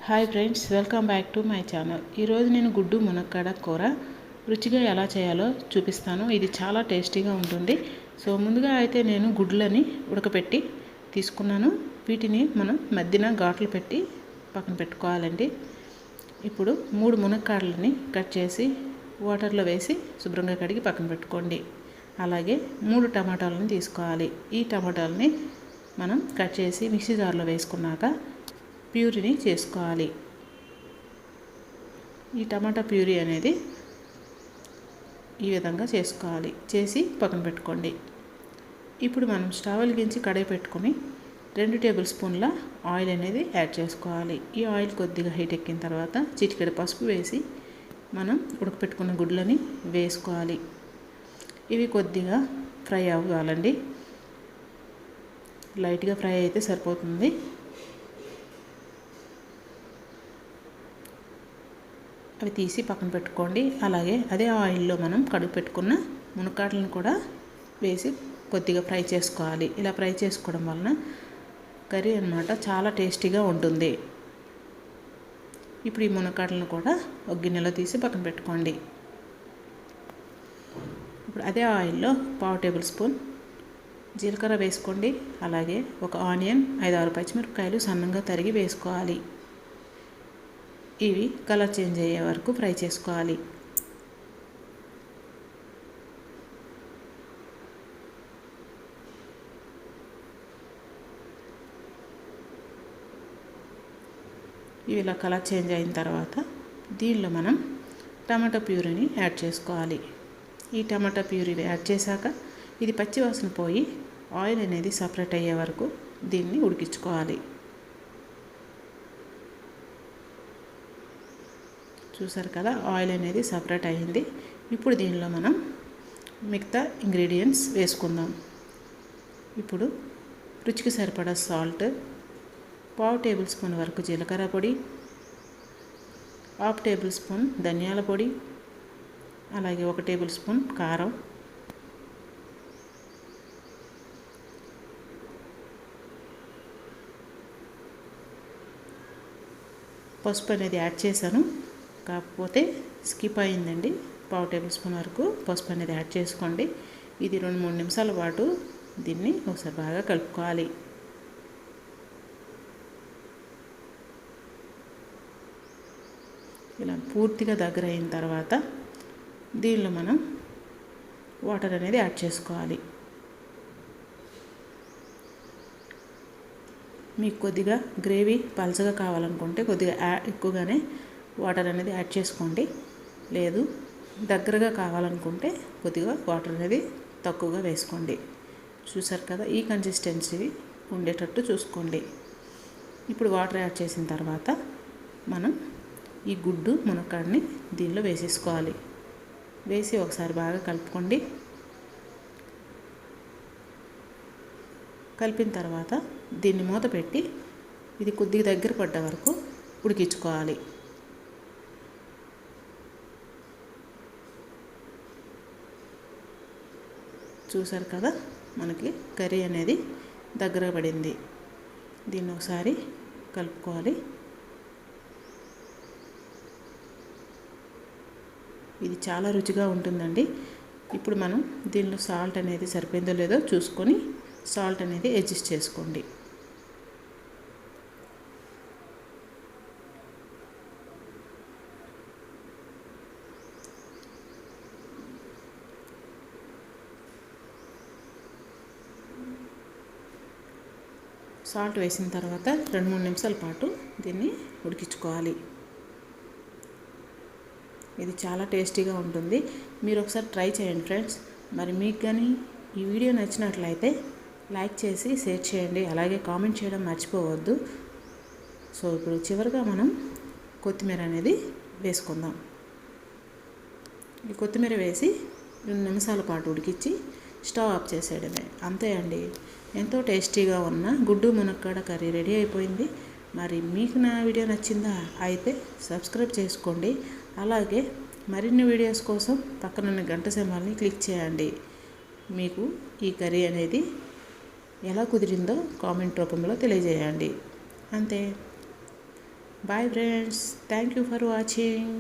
Hi friends, welcome back to my channel. ఈరోజు నేను గుడ్డు మునక్కాడ కూర రుచిగా ఎలా చేయాలో చూపిస్తాను. ఇది చాలా టేస్టీగా ఉంటుంది. సో ముందుగా అయితే నేను గుడ్లని ఉడకపెట్టి తీసుకున్నాను. వీటిని మనం మధ్యన ఘాట్లు పెట్టి పక్కన పెట్టుకోవాలండి. ఇప్పుడు 3 మునక్కాడలని కట్ చేసి వాటర్లో వేసి శుభ్రంగా కడిగి పక్కన పెట్టుకోండి. అలాగే 3 టమాటాలను తీసుకోవాలి. ఈ టమాటాలని మనం కట్ చేసి మిక్సీ జార్లో వేసుకున్నాక ప్యూరీని చేసుకోవాలి. ఈ టమాటా ప్యూరీ అనేది ఈ విధంగా చేసుకోవాలి. చేసి పక్కన పెట్టుకోండి. ఇప్పుడు మనం స్టవ్ వెలిగించి కడాయి పెట్టుకొని 2 టేబుల్ స్పూన్ల ఆయిల్ అనేది యాడ్ చేసుకోవాలి. ఈ ఆయిల్ కొద్దిగా హీట్ ఎక్కిన తర్వాత చిటికెడు పసుపు వేసి మనం ఉడకపెట్టుకున్న గుడ్లని వేసుకోవాలి. ఇవి కొద్దిగా ఫ్రై అవ్వాలండి. లైట్గా ఫ్రై అయితే సరిపోతుంది. అవి తీసి పక్కన పెట్టుకోండి. అలాగే అదే ఆయిల్లో మనం కడుగు పెట్టుకున్న మునక్కాడలను కూడా వేసి కొద్దిగా ఫ్రై చేసుకోవాలి. ఇలా ఫ్రై చేసుకోవడం వలన కర్రీ అన్నమాట చాలా టేస్టీగా ఉంటుంది. ఇప్పుడు ఈ మునక్కాడలను కూడా ఒక గిన్నెలో తీసి పక్కన పెట్టుకోండి. ఇప్పుడు అదే ఆయిల్లో 1/2 టేబుల్ స్పూన్ జీలకర్ర వేసుకోండి. అలాగే ఒక ఆనియన్, 5-6 పచ్చిమిరపకాయలు సన్నంగా తరిగి వేసుకోవాలి. ఇవి కలర్ చేంజ్ అయ్యే వరకు ఫ్రై చేసుకోవాలి. ఇవి ఇలా కలర్ చేంజ్ అయిన తర్వాత దీనిలో మనం టమాటా ప్యూరీని యాడ్ చేసుకోవాలి. ఈ టమాటా ప్యూరీ యాడ్ చేశాక ఇది పచ్చి వాసన పోయి ఆయిల్ అనేది సపరేట్ అయ్యే వరకు దీన్ని ఉడికించుకోవాలి. చూసారు కదా, ఆయిల్ అనేది సపరేట్ అయ్యింది. ఇప్పుడు దీనిలో మనం మిగతా ఇంగ్రీడియంట్స్ వేసుకుందాం. ఇప్పుడు రుచికి సరిపడా సాల్ట్, 1/2 టేబుల్ స్పూన్ వరకు జీలకర్ర పొడి, 1/2 టేబుల్ స్పూన్ ధనియాల పొడి, అలాగే 1 టేబుల్ స్పూన్ కారం, పసుపు అనేది యాడ్ చేశాను, కాకపోతే స్కిప్ అయిందండి. 1/2 టేబుల్ స్పూన్ వరకు పసుపు అనేది యాడ్ చేసుకోండి. ఇది 2-3 నిమిషాల పాటు దీన్ని ఒకసారి బాగా కలుపుకోవాలి. ఇలా పూర్తిగా దగ్గర అయిన తర్వాత దీనిలో మనం వాటర్ అనేది యాడ్ చేసుకోవాలి. మీకు కొద్దిగా గ్రేవీ పలచగా కావాలనుకుంటే కొద్దిగా ఎక్కువగానే వాటర్ అనేది యాడ్ చేసుకోండి. లేదు దగ్గరగా కావాలనుకుంటే కొద్దిగా వాటర్ అనేది తక్కువగా వేసుకోండి. చూసారు కదా, ఈ కన్సిస్టెన్సీ ఉండేటట్టు చూసుకోండి. ఇప్పుడు వాటర్ యాడ్ చేసిన తర్వాత మనం ఈ గుడ్డు మునక్కాడని దీనిలో వేసేసుకోవాలి. వేసి ఒకసారి బాగా కలుపుకోండి. కలిపిన తర్వాత దీన్ని మూత పెట్టి ఇది కొద్దిగా దగ్గర పడ్డ వరకు ఉడికించుకోవాలి. చూసారు కదా, మనకి కర్రీ అనేది దగ్గర పడింది. దీన్ని ఒకసారి కలుపుకోవాలి. ఇది చాలా రుచిగా ఉంటుందండి. ఇప్పుడు మనం దీనిలో సాల్ట్ అనేది సరిపోయిందో లేదో చూసుకొని సాల్ట్ అనేది అడ్జస్ట్ చేసుకోండి. సాల్ట్ వేసిన తర్వాత 2-3 నిమిషాల పాటు దీన్ని ఉడికించుకోవాలి. ఇది చాలా టేస్టీగా ఉంటుంది. మీరు ఒకసారి ట్రై చేయండి ఫ్రెండ్స్. మరి మీకు కానీ ఈ వీడియో నచ్చినట్లయితే లైక్ చేసి షేర్ చేయండి. అలాగే కామెంట్ చేయడం మర్చిపోవద్దు. సో ఇప్పుడు చివరిగా మనం కొత్తిమీర అనేది వేసుకుందాం. ఈ కొత్తిమీర వేసి 2 నిమిషాల పాటు ఉడికించి స్టవ్ ఆఫ్ చేసేయడమే. అంతే అండి, ఎంతో టేస్టీగా ఉన్న గుడ్డు మునక్కాడ కర్రీ రెడీ అయిపోయింది. మరి మీకు నా వీడియో నచ్చిందా? అయితే సబ్స్క్రైబ్ చేసుకోండి. అలాగే మరిన్ని వీడియోస్ కోసం పక్కనున్న గంట సింబల్ని క్లిక్ చేయండి. మీకు ఈ కర్రీ అనేది ఎలా కుదిరిందో కామెంట్ రూపంలో తెలియజేయండి. అంతే. Bye friends, thank you for watching.